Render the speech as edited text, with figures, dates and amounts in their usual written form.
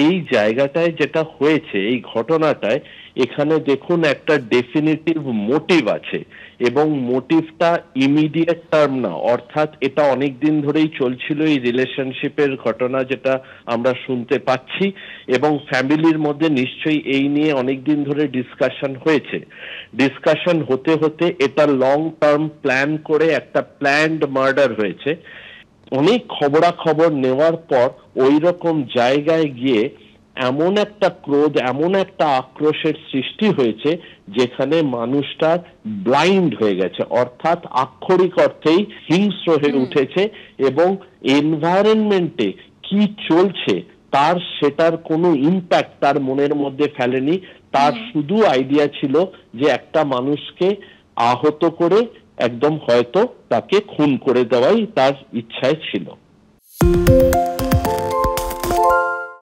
এই জায়গাটায় যেটা হয়েছে, এই ঘটনাটায় এখানে দেখুন একটা ডেফিনিটিভ মোটিভ আছে, এবং মোটিভটা ইমিডিয়েট টার্ম না, অর্থাৎ এটা অনেক দিন ধরেই চলছিল এই রিলেশনশিপের ঘটনা যেটা আমরা শুনতে পাচ্ছি, এবং ফ্যামিলির মধ্যে নিশ্চয়ই এই নিয়ে অনেক দিন ধরে ডিসকাশন হয়েছে। ডিসকাশন হতে হতে এটা লং টার্ম প্ল্যান করে একটা প্ল্যান্ড মার্ডার হয়েছে। অনেক খবরাখবর নেওয়ার পর ওই রকম জায়গায় গিয়ে এমন একটা ক্রোধ, এমন একটা আক্রোশের সৃষ্টি হয়েছে যেখানে মানুষটা ব্লাইন্ড হয়ে গেছে, অর্থাৎ আক্ষরিক অর্থেই হিংস্র হয়ে উঠেছে, এবং এনভায়রনমেন্টে কি চলছে তার সেটার কোনো ইম্প্যাক্ট তার মনের মধ্যে ফেলেনি। তার শুধু আইডিয়া ছিল যে একটা মানুষকে আহত করে একদম হয়তো তাকে খুন করে দেওয়াই তার ইচ্ছায় ছিল।